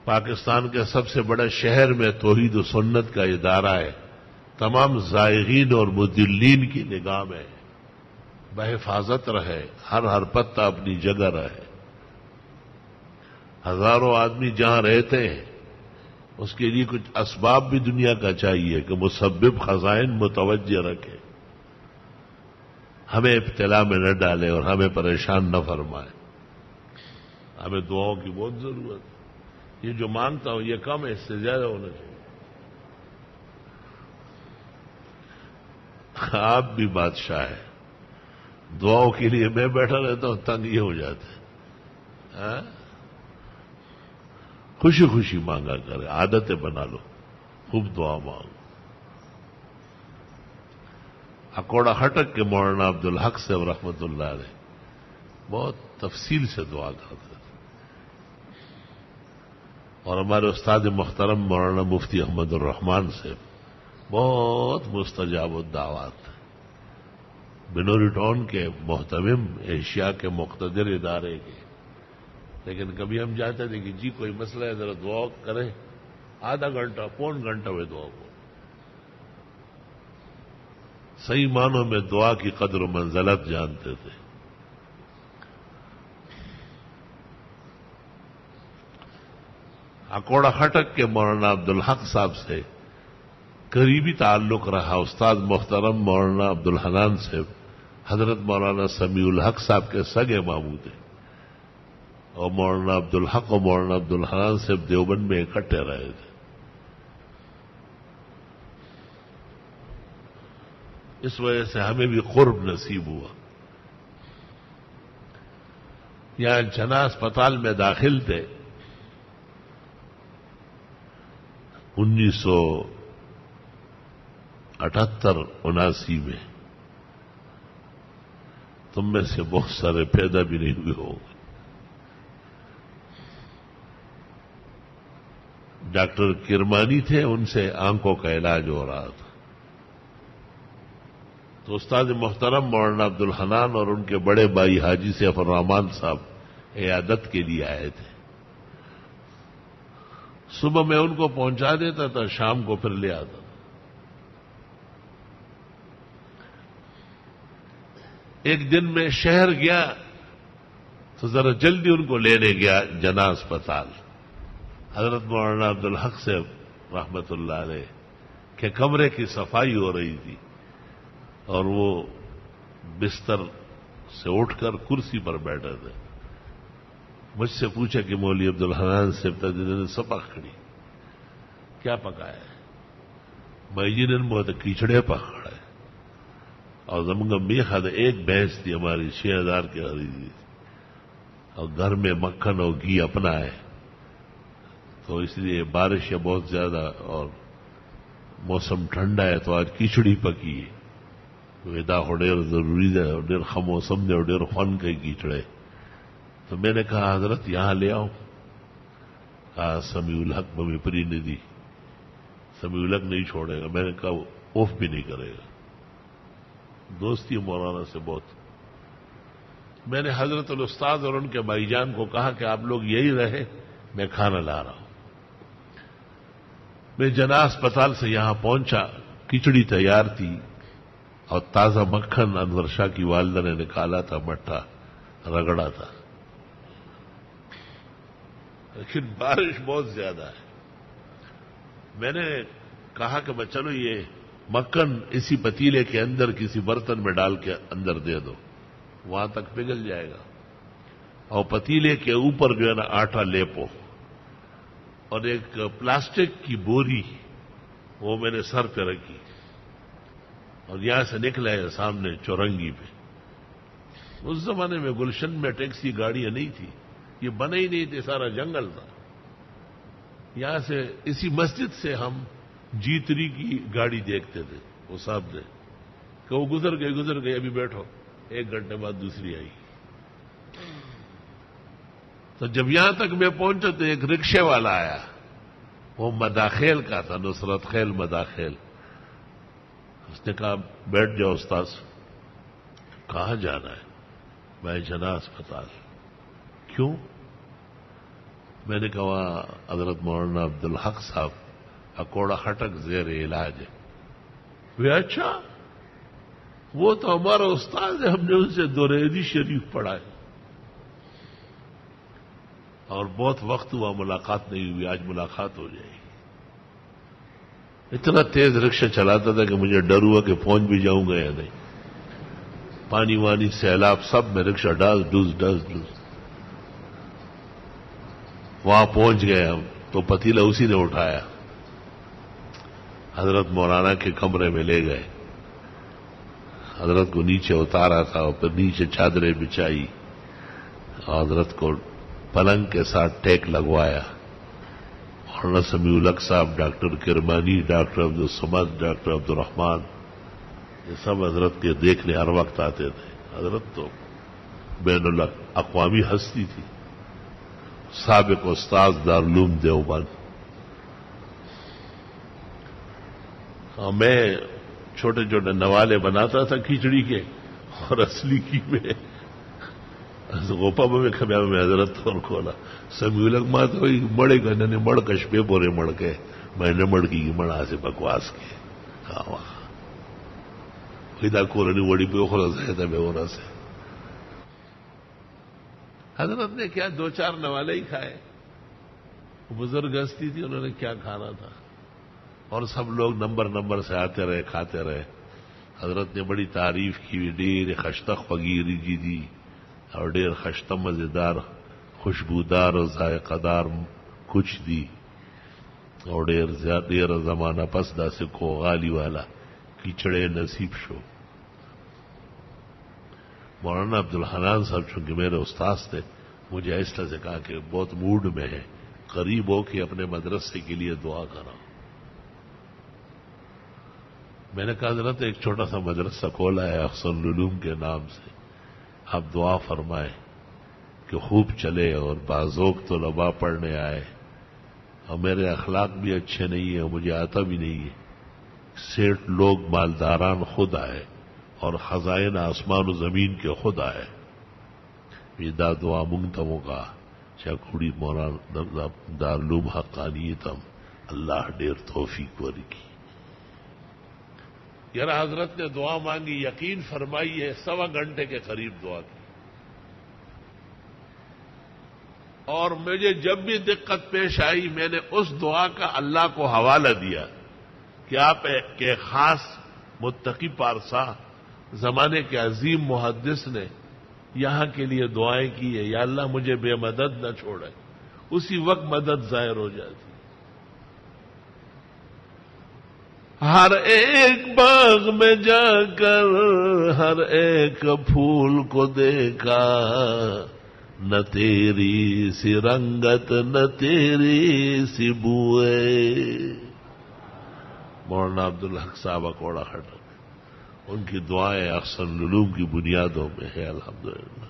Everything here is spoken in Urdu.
پاکستان کے سب سے بڑے شہر میں توحید و سنت کا ادارہ ہے، تمام زائغین اور مدلین کی نگاہ میں بحفاظت رہے، ہر پتہ اپنی جگہ رہے۔ ہزاروں آدمی جہاں رہتے ہیں اس کے لیے کچھ اسباب بھی دنیا کا چاہیے کہ مسبب خزائن متوجہ رکھے، ہمیں ابتلا میں نہ ڈالے اور ہمیں پریشان نہ فرمائے۔ ہمیں دعاؤں کی بہت ضرورت ہے۔ یہ جو مانگتا ہوں یہ کم ہے، اس سے زیادہ ہونا چاہیے۔ آپ بھی بادشاہ ہیں، دعاؤں کے لیے میں بیٹھا رہتا ہوں، تنگ یہ ہو جاتے ہیں۔ خوشی خوشی مانگا کرے، عادتیں بنا لو، خوب دعا مانگو۔ اکوڑا ہٹک کے مولانا عبدالحق سے رحمت اللہ علیہ بہت تفصیل سے دعا کرتے تھے، اور ہمارے استاد محترم مولانا مفتی احمد الرحمان سے بہت مستجاب الدعوات، بنوری ٹاؤن کے محتمم، ایشیا کے مقتدر ادارے کے۔ لیکن کبھی ہم چاہتے تھے کہ جی کوئی مسئلہ ہے ذرا دعا کریں، آدھا گھنٹہ پون گھنٹہ میں دعا کو۔ صحیح معنوں میں دعا کی قدر و منزلت جانتے تھے۔ اکوڑا خٹک کے مولانا عبدالحق صاحب سے قریبی تعلق رہا استاد محترم مولانا عبدالحنان سے، حضرت مولانا سمیع الحق صاحب کے سگے ماموں تھے، اور مولانا عبدالحق اور مولانا عبدالحنان سے دیوبند میں اکٹھے رہے تھے۔ اس وجہ سے ہمیں بھی قرب نصیب ہوا۔ یہاں جنا اسپتال میں داخل تھے 1978-79 میں، تم میں سے بہت سارے پیدا بھی نہیں ہوئے ہوں گے۔ ڈاکٹر کرمانی تھے، ان سے آنکھوں کا علاج ہو رہا تھا، تو استاد محترم مولانا عبدالحنان اور ان کے بڑے بھائی حاجی سیف الرحمان صاحب عیادت کے لیے آئے تھے۔ صبح میں ان کو پہنچا دیتا تھا، شام کو پھر لے آتا تھا۔ ایک دن میں شہر گیا تو ذرا جلدی ان کو لینے گیا جنا اسپتال، حضرت مولانا عبدالحق سے رحمت اللہ علیہ کے کمرے کی صفائی ہو رہی تھی، اور وہ بستر سے اٹھ کر کرسی پر بیٹھے تھے۔ مجھ سے پوچھا کہ مولوی عبدالحنان سے نے سپک کھڑی کیا پکایا ہے؟ میں جن بہت کیچڑے پکڑے، اور زمگم بھی خد ایک بھینس تھی ہماری 6000 کی خریدی، اور گھر میں مکھن اور گھی اپنا ہے، تو اس لیے بارش ہے بہت زیادہ اور موسم ٹھنڈا ہے، تو آج کھچڑی پکی ہے۔ ودا ہوڈیر ضروری ہے، ڈیر خم موسم دے ڈیر خون کے کیچڑے۔ تو میں نے کہا حضرت یہاں لے آؤں، کہا سمیع الحق میں پری نے دی، سمیع الحق نہیں چھوڑے گا۔ میں نے کہا اوف بھی نہیں کرے گا، دوستی مولانا سے بہت۔ میں نے حضرت الاستاذ اور ان کے بھائی جان کو کہا کہ آپ لوگ یہی رہے، میں کھانا لا رہا ہوں۔ میں جنا اسپتال سے یہاں پہنچا، کھچڑی تیار تھی اور تازہ مکھن انور شاہ کی والدہ نے نکالا تھا، مٹھا رگڑا تھا، لیکن بارش بہت زیادہ ہے۔ میں نے کہا کہ میں چلو یہ مکھن اسی پتیلے کے اندر کسی برتن میں ڈال کے اندر دے دو، وہاں تک پگھل جائے گا، اور پتیلے کے اوپر جو ہے نا آٹا لیپو، اور ایک پلاسٹک کی بوری وہ میں نے سر پہ رکھی، اور یہاں سے نکلا ہے سامنے چورنگی پہ۔ اس زمانے میں گلشن میں ٹیکسی گاڑیاں نہیں تھی، یہ بنے ہی نہیں تھے، سارا جنگل تھا۔ یہاں سے اسی مسجد سے ہم جی3 کی گاڑی دیکھتے تھے، وہ صاحب نے کہ وہ گزر گئی ابھی بیٹھو، 1 گھنٹے بعد دوسری آئی۔ تو جب یہاں تک میں پہنچا تو ایک رکشے والا آیا، وہ مداخیل کا تھا، نصرت خیل مداخیل۔ اس نے کہا بیٹھ جاؤ استاذ۔ کہاں جانا ہے؟ میں جنا اسپتال۔ کیوں؟ میں نے کہا حضرت مولانا عبدالحق صاحب اکوڑا خٹک زیر علاج ہے. وہ اچھا، وہ تو ہمارا استاد ہے، ہم نے ان سے درودی شریف پڑھا ہے. اور بہت وقت ہوا ملاقات نہیں ہوئی، آج ملاقات ہو جائے گی. اتنا تیز رکشہ چلاتا تھا کہ مجھے ڈر ہوا کہ پہنچ بھی جاؤں گا یا نہیں. پانی وانی سیلاب سب میں رکشہ ڈس ڈس وہاں پہنچ گئے ہم تو پتیلا اسی نے اٹھایا، حضرت مولانا کے کمرے میں لے گئے. حضرت کو نیچے اتارا تھا اور پھر نیچے چادریں بچائی، حضرت کو پلنگ کے ساتھ ٹیک لگوایا. مولانا سمیع الحق صاحب، doctor Kirmani, doctor Abdul Samad, doctor Abdul Rahman, یہ سب حضرت کے دیکھنے ہر وقت آتے تھے. حضرت تو بین الاقوامی ہستی تھی، سابق استاذ دارالعلوم دیوبند. میں چھوٹے چھوٹے نوالے بناتا تھا کھچڑی کے، اور اصلی کی میں غوپا میں کھبیا میں حضرت اور کھولا سمیع الحق ماں تو مڑے گا نے مڑ کشپے پورے مڑ کے میں نے مڑکی کی مڑا سے بکواس کے خدا کورنی وڑی پہ خلا تھا بے ہونا سے. حضرت نے کیا دو چار نوالے ہی کھائے، بزرگ ہستی تھی، انہوں نے کیا کھانا تھا. اور سب لوگ نمبر سے آتے رہے، کھاتے رہے. حضرت نے بڑی تعریف کی، ڈیر خشتخ فقیری جی دی، اور ڈیر خشتہ مزیدار خوشبودار اور ذائقہ دار کچھ دی، اور ڈیر زمانہ پس دا سے کو غالی والا کچڑے نصیب شو. مولانا عبدالحنان صاحب چونکہ میرے استاد تھے، مجھے ایسا سے کہا کہ بہت موڈ میں ہے، قریب ہو کہ اپنے مدرسے کے لیے دعا کرا. میں نے کہا حضرت ایک چھوٹا سا مدرسہ کھولا ہے احسن العلوم کے نام سے، آپ دعا فرمائیں کہ خوب چلے اور باذوق طلباء پڑھنے آئے. اور میرے اخلاق بھی اچھے نہیں ہیں، مجھے آتا بھی نہیں ہے. سیٹ لوگ مالداران خود آئے اور خزائن آسمان و زمین کے خود آئے. دا دعا منگتموں کا چاکوڑی مولانا دارالعلوم حقانیتم اللہ ڈیر توفیق وری کی. یار حضرت نے دعا مانگی، یقین فرمائی ہے 1.25 گھنٹے کے قریب دعا کی. اور مجھے جب بھی دقت پیش آئی میں نے اس دعا کا اللہ کو حوالہ دیا کہ آپ کے خاص متقی پارسا زمانے کے عظیم محدث نے یہاں کے لیے دعائیں کی ہے، یا اللہ مجھے بے مدد نہ چھوڑے. اسی وقت مدد ظاہر ہو جاتی. ہر ایک باغ میں جا کر ہر ایک پھول کو دیکھا، نہ تیری سی رنگت نہ تیری سی بوئے. مولانا عبدالحق صاحب اکوڑا خٹک، ان کی دعائیں احسن العلوم کی بنیادوں میں ہے الحمدللہ.